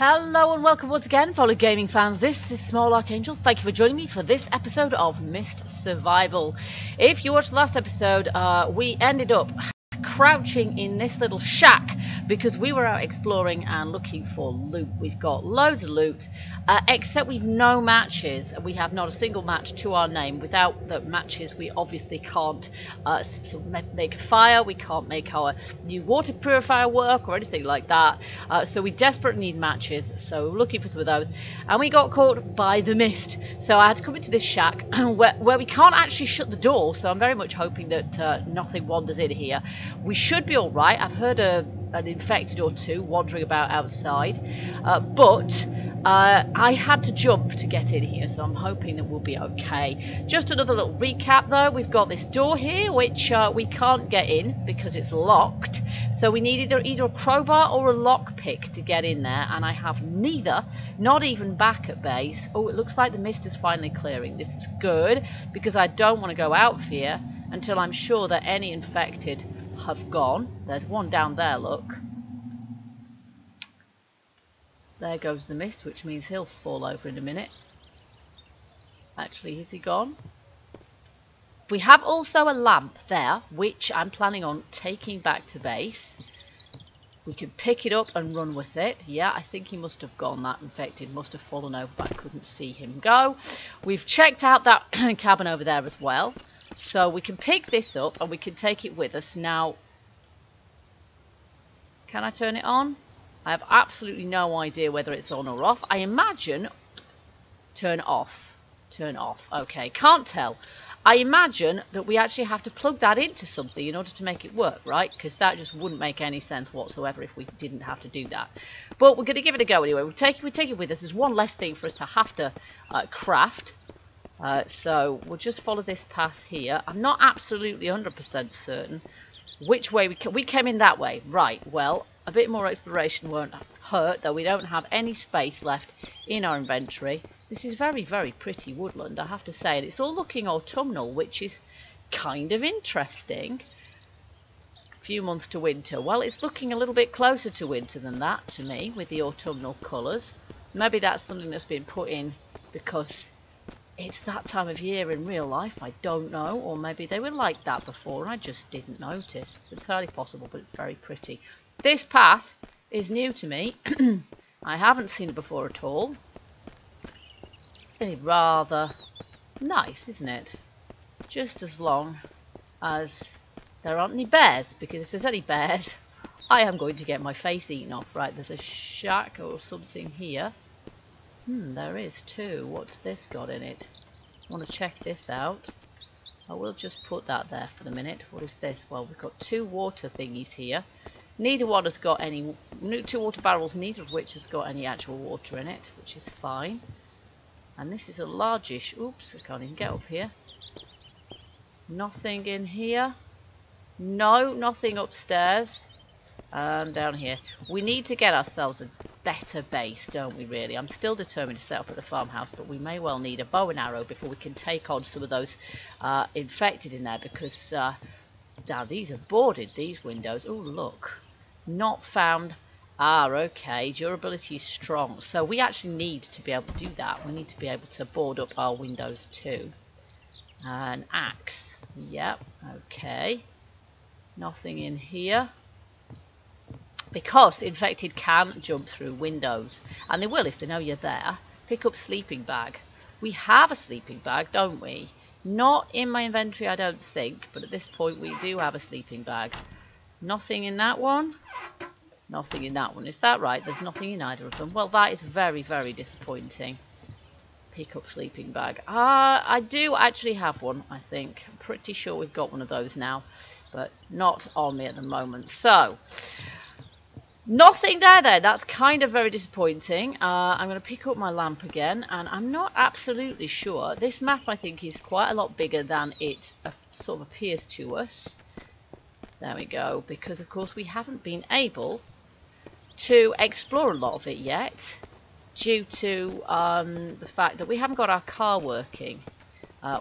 Hello and welcome once again, fellow gaming fans. This is Small Archangel. Thank you for joining me for this episode of Mist Survival. If you watched the last episode, we ended up crouching in this little shack because we were out exploring and looking for loot. We've got loads of loot, except we've no matches. We have not a single match to our name. Without the matches, we obviously can't make a fire. We can't make our new water purifier work or anything like that. So we desperately need matches. So we're looking for some of those, and we got caught by the mist. So I had to come into this shack where we can't actually shut the door. So I'm very much hoping that nothing wanders in here. We should be all right. I've heard an infected or two wandering about outside, but I had to jump to get in here, so I'm hoping that we'll be okay. Just another little recap though, we've got this door here which we can't get in because it's locked, so we need either a crowbar or a lockpick to get in there, and I have neither, not even back at base. Oh, it looks like the mist is finally clearing. This is good because I don't want to go out of here until I'm sure that any infected have gone. There's one down there, look. There goes the mist, which means he'll fall over in a minute. Actually, is he gone? We have also a lamp there, which I'm planning on taking back to base. We can pick it up and run with it. Yeah, I think he must have gone. That infected must have fallen over, but I couldn't see him go. We've checked out that cabin over there as well. So we can pick this up and we can take it with us. Now, can I turn it on? I have absolutely no idea whether it's on or off. I imagine turn off. Turn off. Okay, can't tell. I imagine that we actually have to plug that into something in order to make it work, right? Because that just wouldn't make any sense whatsoever if we didn't have to do that. But we're going to give it a go anyway. We take it with us. There's one less thing for us to have to craft. So we'll just follow this path here. I'm not absolutely 100% certain which way we came in that way. Right, well, a bit more exploration won't hurt, though we don't have any space left in our inventory. This is very, very pretty woodland, I have to say, and it's all looking autumnal, which is kind of interesting. A few months to winter. Well, it's looking a little bit closer to winter than that to me, with the autumnal colours. Maybe that's something that's been put in because it's that time of year in real life, I don't know, or maybe they were like that before and I just didn't notice. It's entirely possible, but it's very pretty. This path is new to me. I haven't seen it before at all. It's rather nice, isn't it? Just as long as there aren't any bears, because if there's any bears, I am going to get my face eaten off. Right, there's a shack or something here. There is too. What's this got in it? I want to check this out. I will just put that there for the minute. What is this? Well, we've got two water thingies here. Neither one has got any, two water barrels, neither of which has got any actual water in it, which is fine. And this is a largish, oops, I can't even get up here. Nothing in here. No, nothing upstairs. Down here. We need to get ourselves a better base, don't we, really? I'm still determined to set up at the farmhouse, but we may well need a bow and arrow before we can take on some of those infected in there, because now these are boarded, these windows. Oh, look. Not found. Ah, okay. Durability is strong. So we actually need to be able to do that. We need to be able to board up our windows too. An axe. Yep. Okay. Nothing in here. Because infected can jump through windows. And they will if they know you're there. Pick up sleeping bag. We have a sleeping bag, don't we? Not in my inventory, I don't think. But at this point we do have a sleeping bag. Nothing in that one. Nothing in that one. Is that right? There's nothing in either of them. Well, that is very, very disappointing. Pick up sleeping bag. I do actually have one, I think. I'm pretty sure we've got one of those now. But not on me at the moment. So, nothing there then. That's kind of very disappointing. I'm going to pick up my lamp again. And I'm not absolutely sure. This map, I think, is quite a lot bigger than it sort of appears to us. There we go. Because, of course, we haven't been able to explore a lot of it yet, due to the fact that we haven't got our car working.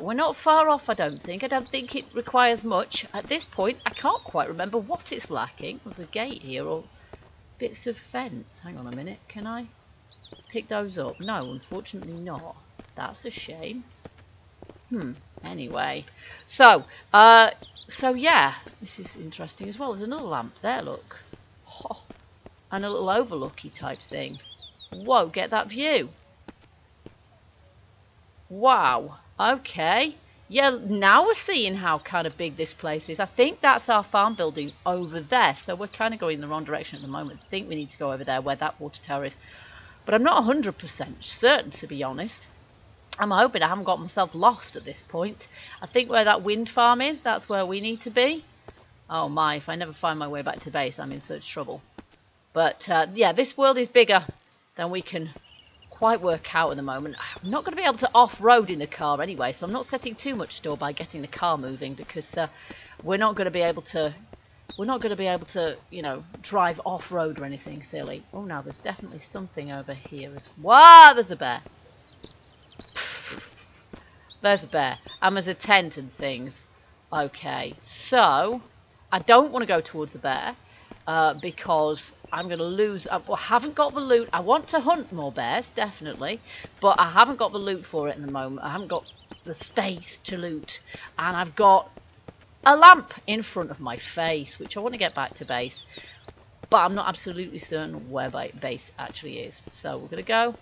We're not far off, I don't think. I don't think it requires much. At this point, I can't quite remember what it's lacking. There's a gate here, or bits of fence. Hang on a minute. Can I pick those up? No, unfortunately not. That's a shame. Anyway. So yeah, this is interesting as well. There's another lamp there, look. Oh, and a little overlooky type thing. Whoa, get that view. Wow. Okay. Yeah, now we're seeing how kind of big this place is. I think that's our farm building over there. So we're kind of going in the wrong direction at the moment. I think we need to go over there where that water tower is. But I'm not 100% certain, to be honest. I'm hoping I haven't got myself lost at this point. I think where that wind farm is, that's where we need to be. Oh my, if I never find my way back to base, I'm in such trouble. But yeah, this world is bigger than we can quite work out at the moment. I'm not going to be able to off-road in the car anyway, so I'm not setting too much store by getting the car moving, because we're not going to be able to, you know, drive off-road or anything silly. Oh, now there's definitely something over here as well. Wow, there's a bear. There's a bear. And there's a tent and things. Okay, so I don't want to go towards the bear. Because I'm going to lose. I haven't got the loot. I want to hunt more bears, definitely, but I haven't got the loot for it in the moment. I haven't got the space to loot, and I've got a lamp in front of my face, which I want to get back to base, but I'm not absolutely certain where base actually is. So we're going to go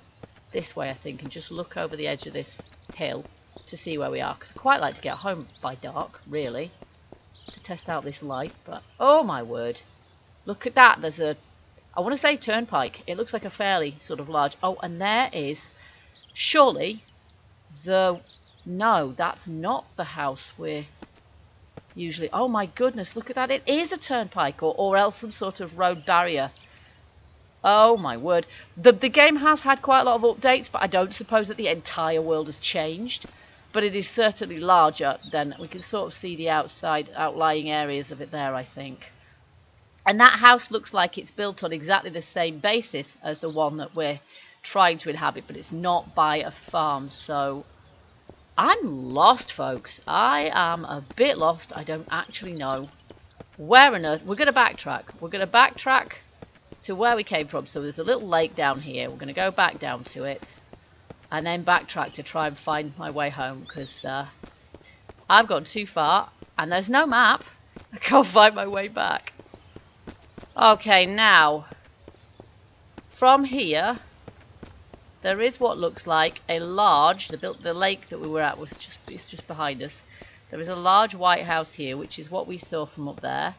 this way, I think, and just look over the edge of this hill to see where we are, because I quite like to get home by dark, really, to test out this light. But oh my word. Look at that. There's a, I want to say turnpike. It looks like a fairly sort of large. Oh, and there is surely the, no, that's not the house we're usually, oh my goodness, look at that. It is a turnpike, or else some sort of road barrier. Oh my word. The game has had quite a lot of updates, but I don't suppose that the entire world has changed. But it is certainly larger than, we can sort of see the outside outlying areas of it there, I think. And that house looks like it's built on exactly the same basis as the one that we're trying to inhabit, but it's not by a farm. So I'm lost, folks. I am a bit lost. I don't actually know where on earth. We're going to backtrack. We're going to backtrack to where we came from. So there's a little lake down here. We're going to go back down to it and then backtrack to try and find my way home, because I've gone too far and there's no map. I can't find my way back. Okay, now, from here, there is what looks like a large, the lake that we were at was just behind us. There is a large white house here, which is what we saw from up there.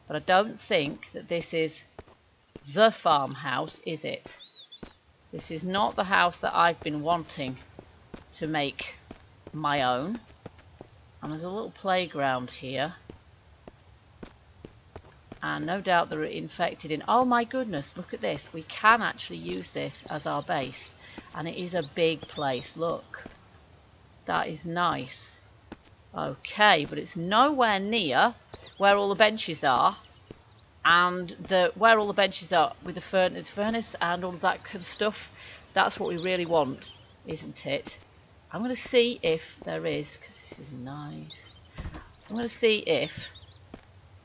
But I don't think that this is the farmhouse, is it? This is not the house that I've been wanting to make my own. And there's a little playground here. And no doubt they're infected in. Oh my goodness, look at this. We can actually use this as our base. And it is a big place. Look. That is nice. Okay, but it's nowhere near where all the benches are. And where all the benches are with the furnace and all of that kind of stuff. That's what we really want, isn't it? I'm going to see if there is, because this is nice. I'm going to see if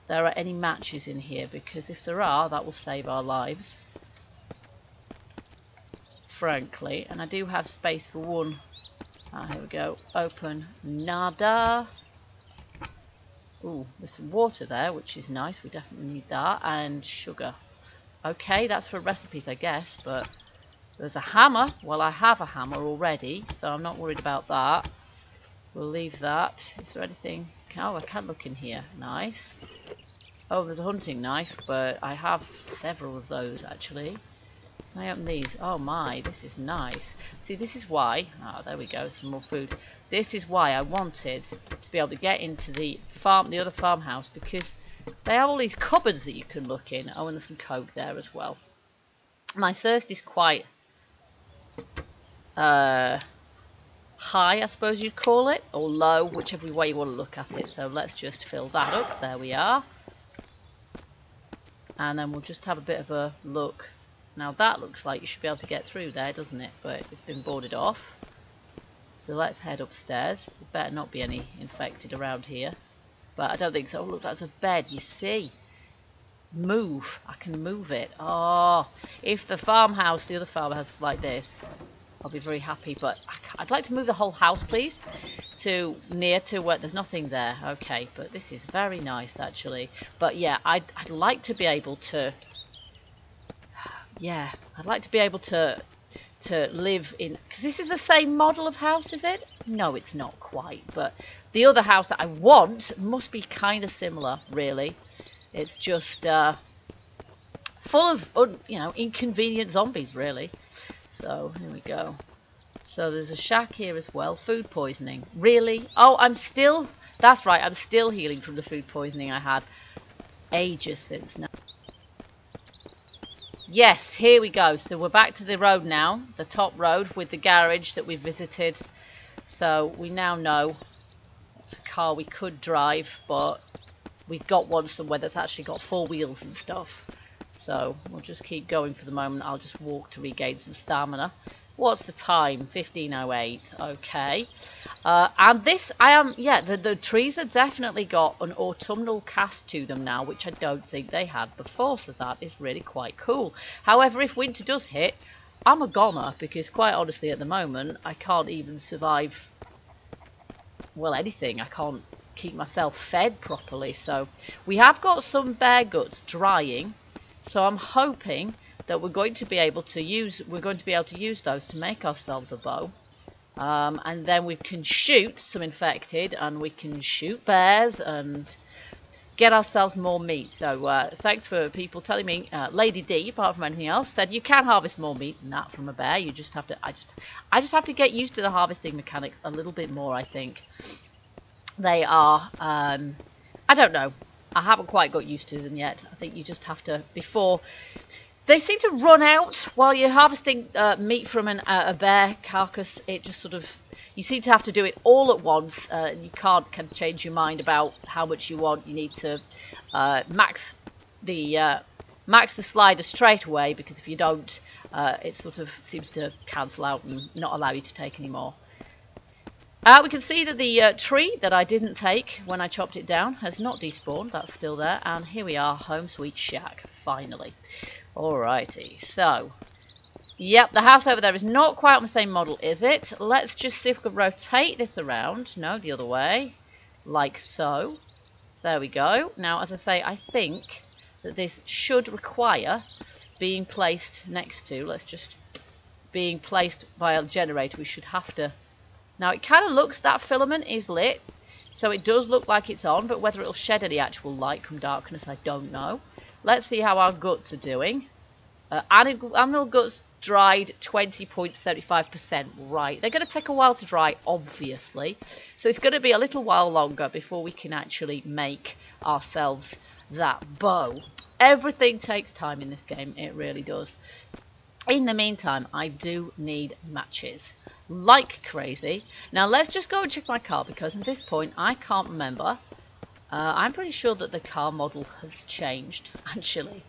there are any matches in here, because if there are, that will save our lives, frankly. And I do have space for one. Here we go. Open. Nada. Ooh, there's some water there, which is nice. We definitely need that. And sugar. Okay, that's for recipes, I guess. But there's a hammer. Well, I have a hammer already, so I'm not worried about that. We'll leave that. Is there anything? Oh, I can look in here. Nice. Oh, there's a hunting knife, but I have several of those, actually. Can I open these? Oh my, this is nice. See, this is why... Oh, there we go, some more food. This is why I wanted to be able to get into the other farmhouse, because they have all these cupboards that you can look in. Oh, and there's some coke there as well. My thirst is quite... high, I suppose you'd call it, or low, whichever way you want to look at it. So let's just fill that up. There we are. And then we'll just have a bit of a look. Now that looks like you should be able to get through there, doesn't it? But it's been boarded off. So let's head upstairs. There better not be any infected around here. But I don't think so. Oh, look, that's a bed, you see. move. I can move it. Oh, if the farmhouse, the other farmhouse is like this, I'll be very happy. But I'd like to move the whole house, please, to near to where there's nothing there. Okay, but this is very nice, actually. But yeah, I'd like to be able to... Yeah, I'd like to be able to live in... Because this is the same model of house, is it? No, it's not quite. But the other house that I want must be kind of similar, really. It's just full of, you know, inconvenient zombies, really. So, here we go. So, there's a shack here as well. Food poisoning. Really? Oh, I'm still... That's right, I'm still healing from the food poisoning I had ages since now. Yes, here we go. So we're back to the road now, the top road with the garage that we visited. So we now know it's a car we could drive, but we've got one somewhere that's actually got 4 wheels and stuff. So we'll just keep going for the moment. I'll just walk to regain some stamina. What's the time? 15:08. Okay. And this, yeah, the trees have definitely got an autumnal cast to them now, which I don't think they had before. So that is really quite cool. However, if winter does hit, I'm a goner, because quite honestly, at the moment, I can't even survive, well, anything. I can't keep myself fed properly. So we have got some bear guts drying. So I'm hoping that we're going to be able to use those to make ourselves a bow, and then we can shoot some infected, and we can shoot bears and get ourselves more meat. So thanks for people telling me. Lady D, apart from anything else, said you can harvest more meat than that from a bear. You just have to I just have to get used to the harvesting mechanics a little bit more. I think they are I don't know, I haven't quite got used to them yet. I think you just have to, before they seem to run out while you're harvesting meat from a bear carcass. It just sort of, you seem to have to do it all at once. You can't kind of change your mind about how much you want. You need to max the slider straight away, because if you don't, it sort of seems to cancel out and not allow you to take any more. We can see that the tree that I didn't take when I chopped it down has not despawned. That's still there. And here we are, home sweet shack, finally. Alrighty, so, yep, the house over there is not quite on the same model, is it? Let's just see if we can rotate this around. No, the other way, like so. There we go. Now, as I say, I think that this should require being placed next to, let's just, being placed by a generator. We should have to, now it kind of looks, that filament is lit, so it does look like it's on, but whether it'll shed any actual light from darkness, I don't know. Let's see how our guts are doing. Animal guts dried 20.75%. Right, they're going to take a while to dry, obviously. So it's going to be a little while longer before we can actually make ourselves that bow. Everything takes time in this game, it really does. In the meantime, I do need matches like crazy. Now let's just go and check my car, because at this point I can't remember. I'm pretty sure that the car model has changed, actually.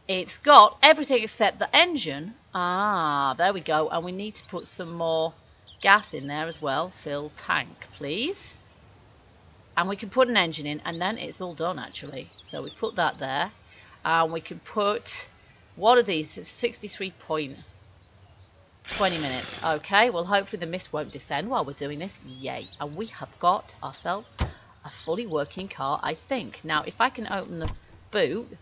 It's got everything except the engine. Ah, there we go. And we need to put some more gas in there as well. Fill tank, please. And we can put an engine in, and then it's all done, actually. So we put that there. And we can put, what are these? It's 63.20 minutes. Okay, well, hopefully the mist won't descend while we're doing this. Yay. And we have got ourselves a fully working car, I think. Now, if I can open the boot,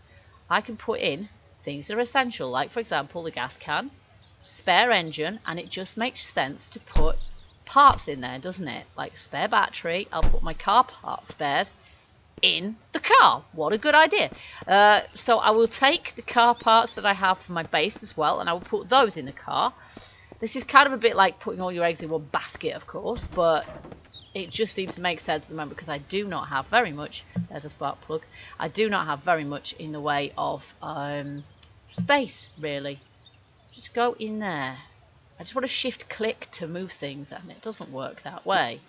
I can put in things that are essential, like, for example, the gas can, spare engine, and it just makes sense to put parts in there, doesn't it? Like spare battery. I'll put my car part spares in the car. What a good idea. So I will take the car parts that I have for my base as well, and I will put those in the car. This is kind of a bit like putting all your eggs in one basket, of course, but it just seems to make sense at the moment, because I do not have very much. There's a spark plug. I do not have very much in the way of space, really. Just go in there. I just want to shift click to move things, and it doesn't work that way.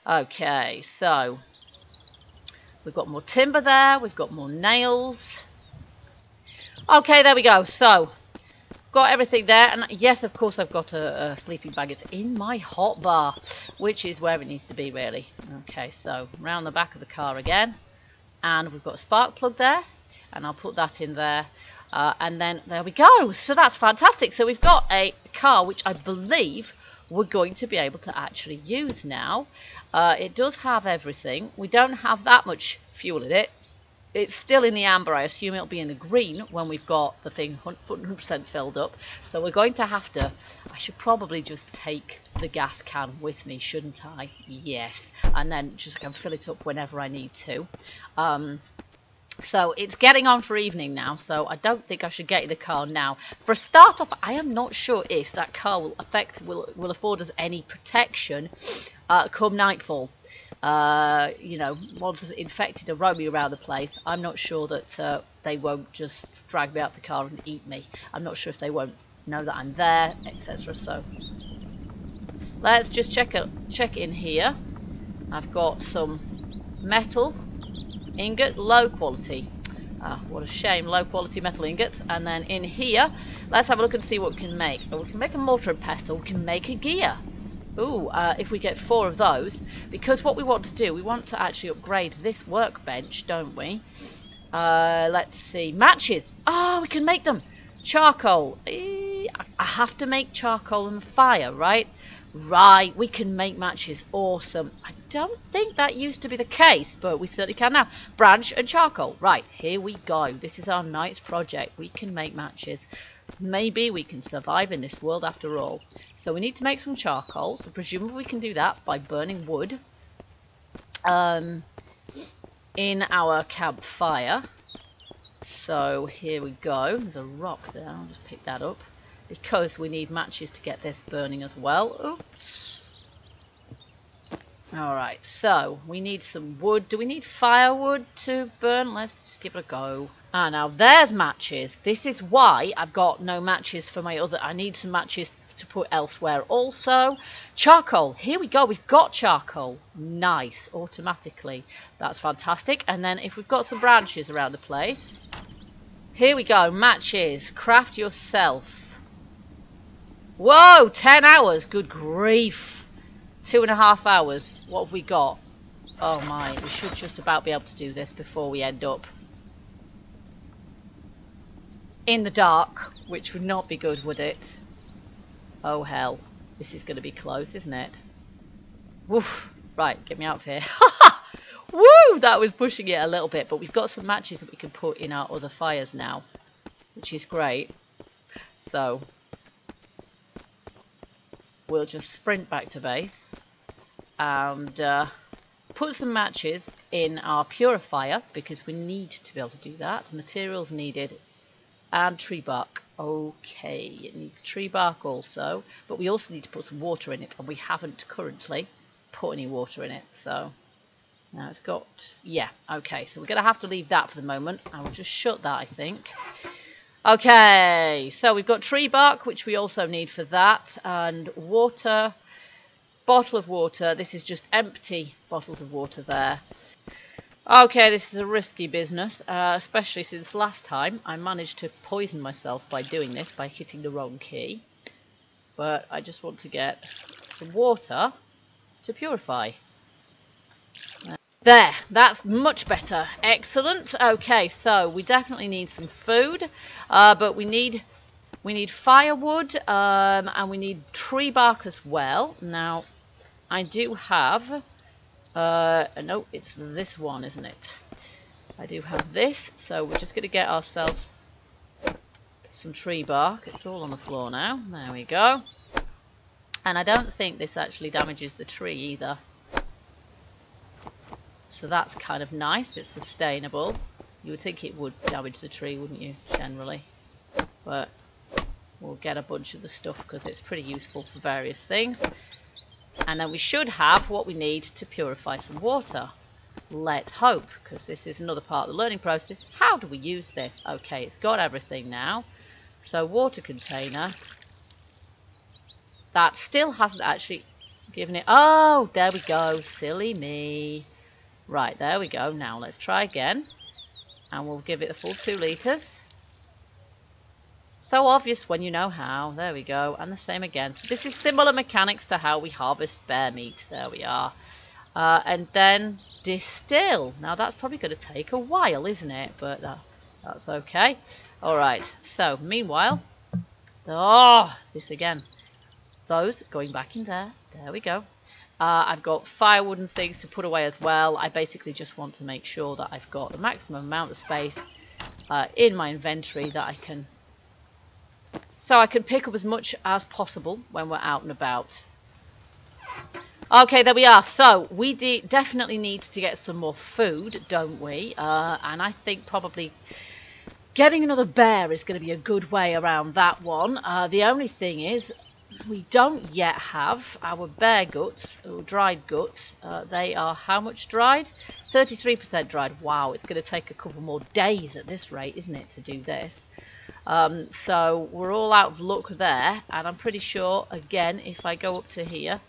Okay, so we've got more timber there. We've got more nails. Okay, there we go. So got everything there, and yes, of course, I've got a sleeping bag. It's in my hot bar, which is where it needs to be, really. Okay, so round the back of the car again. And we've got a spark plug there, and I'll put that in there. And then there we go. So that's fantastic. So we've got a car which I believe we're going to be able to actually use now. It does have everything. We don't have that much fuel in it. It's still in the amber. I assume it'll be in the green when we've got the thing 100% filled up. So we're going to have to... I should probably just take the gas can with me, shouldn't I? Yes. And then just can fill it up whenever I need to. So it's getting on for evening now, so I don't think I should get in the car now. For a start off, I am not sure if that car will afford us any protection come nightfall. You know, once infected are roaming around the place, I'm not sure that they won't just drag me out the car and eat me. I'm not sure if they won't know that I'm there, etc. So let's just check in here. I've got some metal ingot, low quality. What a shame, low quality metal ingots. And then in here, let's have a look and see what we can make. We can make a mortar and pestle. We can make a gear. Ooh, if we get 4 of those, because what we want to do, we want to actually upgrade this workbench, don't we? Let's see, matches. Oh, we can make them. Charcoal. I have to make charcoal and fire, right? Right, we can make matches. Awesome. I don't think that used to be the case, but we certainly can now. Branch and charcoal. Right, here we go. This is our night's project. We can make matches. Maybe we can survive in this world after all. So we need to make some charcoal. So presumably we can do that by burning wood in our campfire. So here we go. There's a rock there. I'll just pick that up. Because we need matches to get this burning as well. Oops. Alright, so we need some wood. Do we need firewood to burn? Let's just give it a go. Ah, now there's matches. This is why I've got no matches for my other... I need some matches to put elsewhere also. Charcoal. Here we go. We've got charcoal. Nice. Automatically. That's fantastic. And then if we've got some branches around the place... Here we go. Matches. Craft yourself. Whoa, 10 hours. Good grief. 2.5 hours. What have we got? Oh my, we should just about be able to do this before we end up in the dark, which would not be good, would it? Oh hell. This is going to be close, isn't it? Woof. Right, get me out of here. Woo! That was pushing it a little bit, but we've got some matches that we can put in our other fires now, which is great. So... we'll just sprint back to base and put some matches in our purifier because we need to be able to do that. Materials needed and tree bark. Okay, it needs tree bark also, but we also need to put some water in it, and we haven't currently put any water in it. So now it's got, yeah, okay, so we're going to have to leave that for the moment. I will just shut that, I think. Okay, so we've got tree bark, which we also need for that, and water, bottle of water. This is just empty bottles of water there. Okay, this is a risky business, especially since last time I managed to poison myself by doing this, by hitting the wrong key. But I just want to get some water to purify. There, that's much better. Excellent. Okay, so we definitely need some food, but we need firewood, and we need tree bark as well. Now, I do have, no, it's this one, isn't it? I do have this, so we're just going to get ourselves some tree bark. It's all on the floor now. There we go. And I don't think this actually damages the tree either. So that's kind of nice. It's sustainable. You would think it would damage the tree, wouldn't you, generally? But we'll get a bunch of the stuff because it's pretty useful for various things. And then we should have what we need to purify some water. Let's hope, because this is another part of the learning process. How do we use this? Okay, it's got everything now. So water container. That still hasn't actually given it... Oh, there we go. Silly me. Right, there we go. Now let's try again. And we'll give it a full 2 litres. So obvious when you know how. There we go. And the same again. So this is similar mechanics to how we harvest bear meat. There we are. And then distill. Now that's probably going to take a while, isn't it? But that's okay. Alright, so meanwhile, this again. Those going back in there. There we go. I've got firewood and things to put away as well. I basically just want to make sure that I've got the maximum amount of space in my inventory that I can... So I can pick up as much as possible when we're out and about. Okay, there we are. So we definitely need to get some more food, don't we? And I think probably getting another bear is going to be a good way around that one. The only thing is, we don't yet have our bear guts, or dried guts. They are how much dried? 33% dried. Wow, it's going to take a couple more days at this rate, isn't it, to do this? So we're all out of luck there, and I'm pretty sure, again, if I go up to here,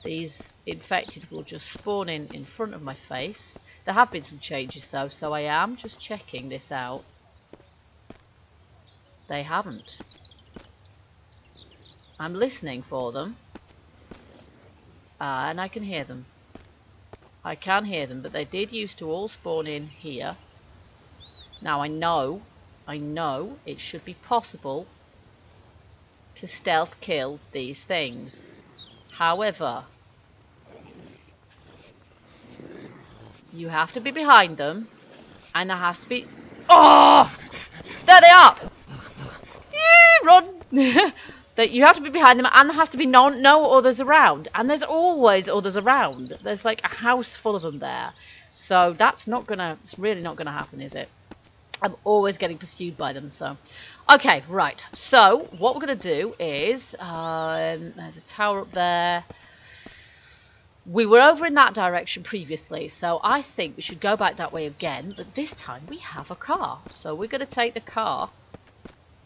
these infected will just spawn in front of my face. There have been some changes though, so I am just checking this out. They haven't. I'm listening for them, and I can hear them. I can hear them, but they did used to all spawn in here. Now I know it should be possible to stealth kill these things. However, you have to be behind them, and there has to be... Oh! There they are! Run! That you have to be behind them, and there has to be no others around. And there's always others around. There's like a house full of them there. So that's not gonna... It's really not gonna happen, is it? I'm always getting pursued by them, so... Okay, right. So, what we're going to do is... there's a tower up there. We were over in that direction previously, so I think we should go back that way again. But this time, we have a car. So, we're going to take the car.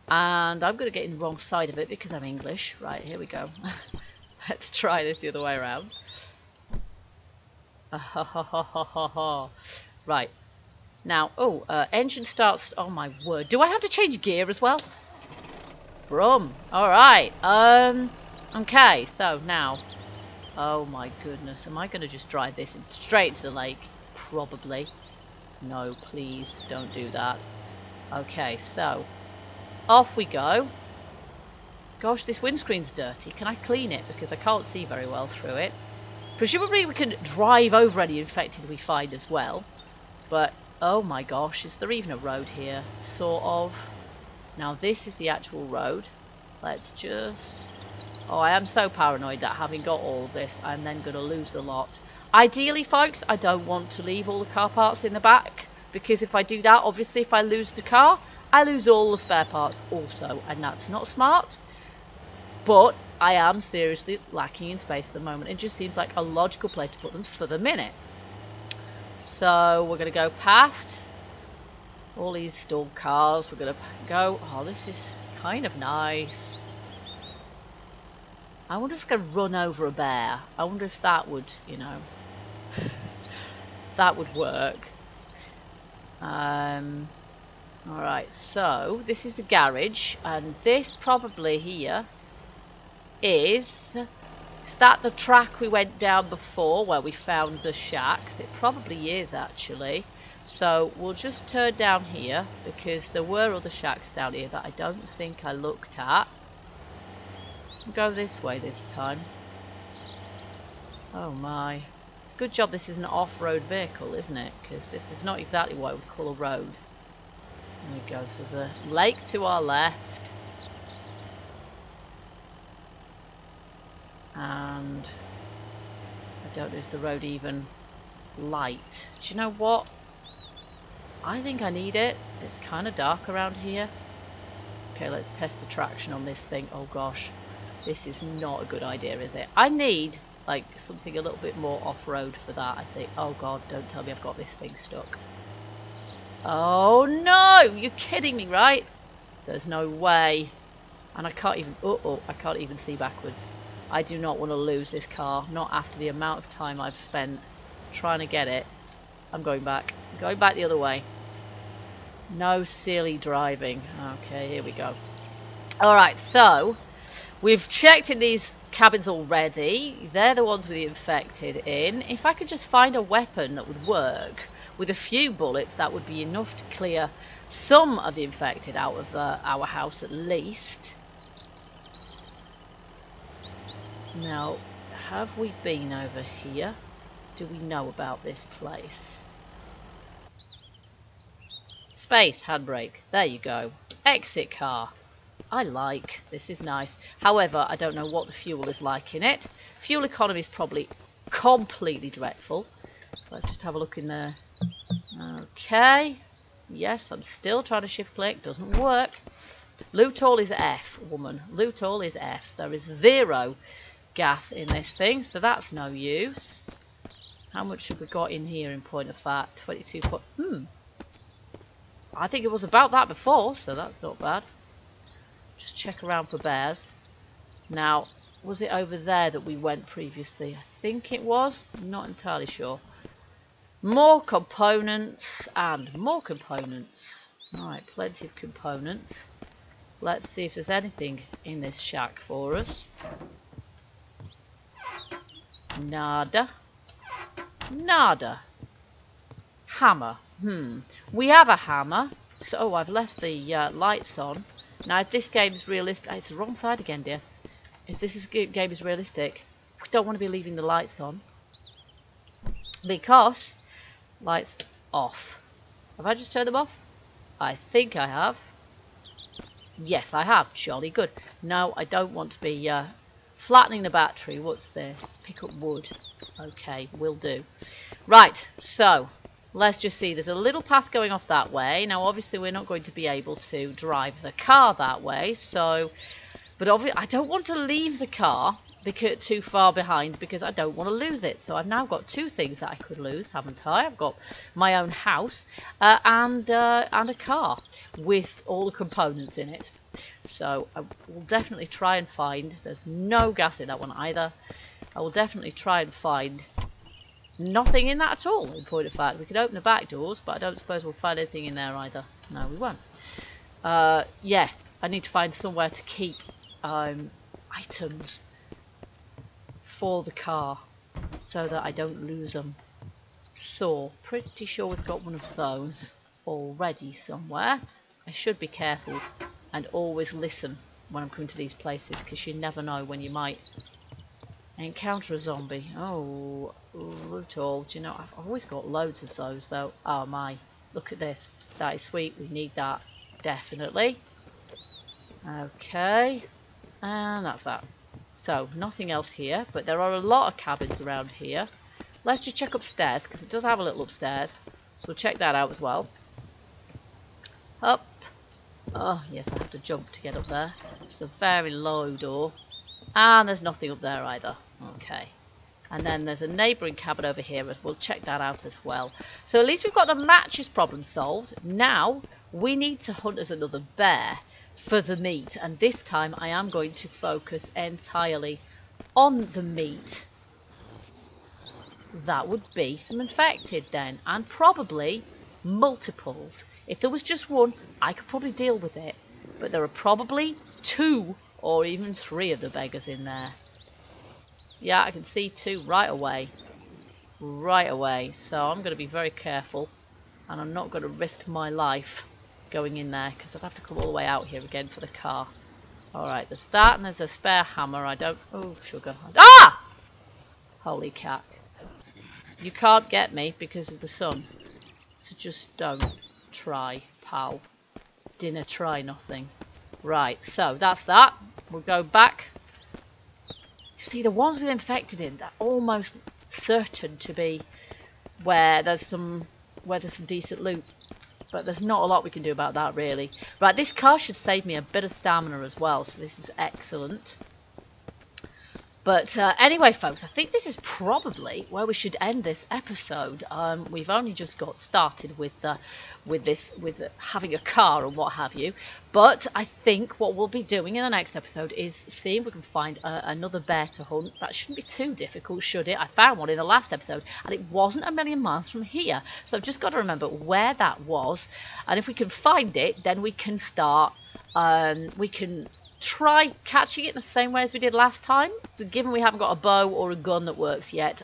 And I'm going to get in the wrong side of it because I'm English. Right, here we go. Let's try this the other way around. Right. Now, engine starts... Oh, my word. Do I have to change gear as well? Brum. Alright. Okay, so now... Oh, my goodness. Am I going to just drive this straight into the lake? Probably. No, please, don't do that. Okay, so... Off we go. Gosh, this windscreen's dirty. Can I clean it? Because I can't see very well through it. Presumably we can drive over any infected we find as well. But... Oh my gosh, is there even a road here? Sort of. Now this is the actual road. Let's just... Oh, I am so paranoid that having got all of this, I'm then going to lose a lot. Ideally, folks, I don't want to leave all the car parts in the back. Because if I do that, obviously if I lose the car, I lose all the spare parts also. And that's not smart. But I am seriously lacking in space at the moment. It just seems like a logical place to put them for the minute. So we're going to go past all these stalled cars. We're going to go... Oh, this is kind of nice. I wonder if I could run over a bear. I wonder if that would, you know... that would work. Alright, so this is the garage. And this probably here is... Is that the track we went down before where we found the shacks? It probably is actually. So we'll just turn down here because there were other shacks down here that I don't think I looked at. We'll go this way this time. Oh my. It's a good job this is an off-road vehicle, isn't it? Because this is not exactly what I would call a road. There we go. So there's a lake to our left. And I don't know if the road even light. Do you know what? I think I need it. It's kind of dark around here. Okay, let's test the traction on this thing. Oh gosh, this is not a good idea, is it? I need like something a little bit more off-road for that, I think. Oh god, don't tell me I've got this thing stuck. Oh no, you're kidding me, right? There's no way. And I can't even... I can't even see backwards. I do not want to lose this car, not after the amount of time I've spent trying to get it. I'm going back. I'm going back the other way. No silly driving. Okay, here we go. Alright, so we've checked in these cabins already. They're the ones with the infected in. If I could just find a weapon that would work with a few bullets, that would be enough to clear some of the infected out of our house at least. Now, have we been over here? Do we know about this place? Space handbrake. There you go. Exit car. I like. This is nice. However, I don't know what the fuel is like in it. Fuel economy is probably completely dreadful. Let's just have a look in there. Okay. Yes, I'm still trying to shift click. Doesn't work. Loot all is F, woman. Loot all is F. There is 0 gas in this thing, so that's no use. How much have we got in here in point of fact? 22 point. I think it was about that before, so that's not bad. Just check around for bears. Now, was it over there that we went previously? I think it was. I'm not entirely sure. More components and more components. Alright, plenty of components. Let's see if there's anything in this shack for us. Nada. Nada. Hammer. We have a hammer. So, oh, I've left the lights on. Now, if this game's realistic... it's the wrong side again, dear. If this game is realistic, we don't want to be leaving the lights on. Because... lights off. Have I just turned them off? I think I have. Yes, I have. Jolly good. No, I don't want to be flattening the battery. What's this? Pick up wood. Okay, will do. Right, so... let's just see. There's a little path going off that way. Now, obviously, we're not going to be able to drive the car that way. So, but obviously, I don't want to leave the car too far behind because I don't want to lose it. So I've now got 2 things that I could lose, haven't I? I've got my own house and a car with all the components in it. So I will definitely try and find. There's no gas in that one either. I will definitely try and find. Nothing in that at all, in point of fact. We could open the back doors, but I don't suppose we'll find anything in there either. No, we won't. Yeah, I need to find somewhere to keep items for the car so that I don't lose them. So, pretty sure we've got one of those already somewhere. I should be careful and always listen when I'm coming to these places because you never know when you might encounter a zombie. Oh, loot all. Do you know, I've always got loads of those though. Oh my, look at this. That is sweet. We need that. Definitely. Okay. And that's that. So, nothing else here. But there are a lot of cabins around here. Let's just check upstairs because it does have a little upstairs. So we'll check that out as well. Up. Oh, yes, I have to jump to get up there. It's a very low door. And there's nothing up there either. Okay. And then there's a neighbouring cabin over here. We'll check that out as well. So at least we've got the matches problem solved. Now we need to hunt us another bear for the meat. And this time I am going to focus entirely on the meat. That would be some infected then. And probably multiples. If there was just one, I could probably deal with it. But there are probably 2 or even 3 of the beggars in there. Yeah, I can see 2 right away. Right away. So I'm going to be very careful. And I'm not going to risk my life going in there. Because I'd have to come all the way out here again for the car. Alright, there's that. And there's a spare hammer. I don't... oh, sugar. Ah! Holy cack. You can't get me because of the sun. So just don't try, pal. Dinner try nothing. Right, so that's that. We'll go back. See, the ones with infected in, they're almost certain to be where there's some decent loot. But there's not a lot we can do about that, really. Right, this car should save me a bit of stamina as well, so this is excellent. But anyway, folks, I think this is probably where we should end this episode. We've only just got started with having a car and what have you. But I think what we'll be doing in the next episode is seeing if we can find another bear to hunt. That shouldn't be too difficult, should it? I found one in the last episode, and it wasn't a million miles from here. So I've just got to remember where that was. And if we can find it, then we can start. We can try catching it the same way as we did last time. Given we haven't got a bow or a gun that works yet,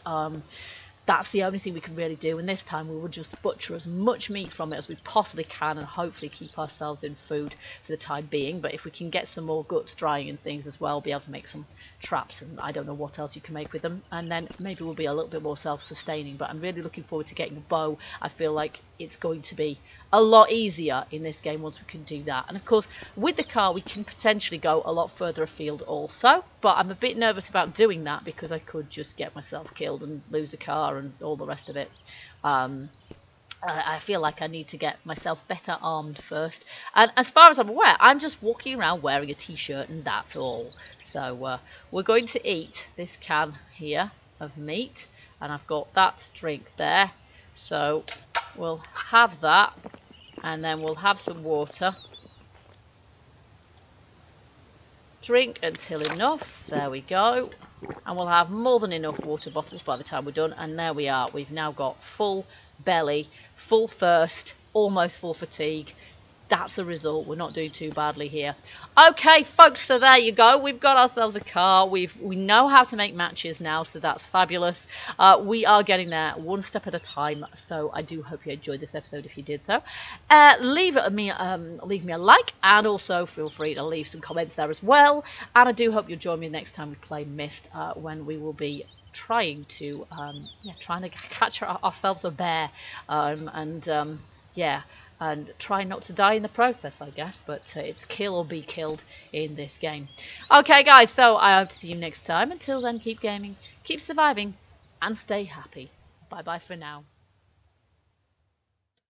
that's the only thing we can really do, and this time we will just butcher as much meat from it as we possibly can and hopefully keep ourselves in food for the time being. But if we can get some more guts drying and things as well, be able to make some traps and I don't know what else you can make with them, and then maybe we'll be a little bit more self-sustaining. But I'm really looking forward to getting a bow. I feel like it's going to be a lot easier in this game once we can do that. And of course with the car we can potentially go a lot further afield also, but I'm a bit nervous about doing that because I could just get myself killed and lose the car and all the rest of it. I feel like I need to get myself better armed first, and as far as I'm aware I'm just walking around wearing a t-shirt and that's all. So we're going to eat this can here of meat, and I've got that drink there, so we'll have that, and then we'll have some water. Drink until enough. There we go. And we'll have more than enough water bottles by the time we're done. And there we are. We've now got full belly, full thirst, almost full fatigue. That's the result. We're not doing too badly here. Okay, folks, so there you go. We've got ourselves a car. We know how to make matches now, so that's fabulous. We are getting there one step at a time, so I do hope you enjoyed this episode if you did so. Leave me a like, and also feel free to leave some comments there as well. And I do hope you'll join me next time we play Myst, when we will be trying to catch ourselves a bear, and try not to die in the process, I guess. But it's kill or be killed in this game. Okay, guys, so I hope to see you next time. Until then, keep gaming, keep surviving, and stay happy. Bye-bye for now.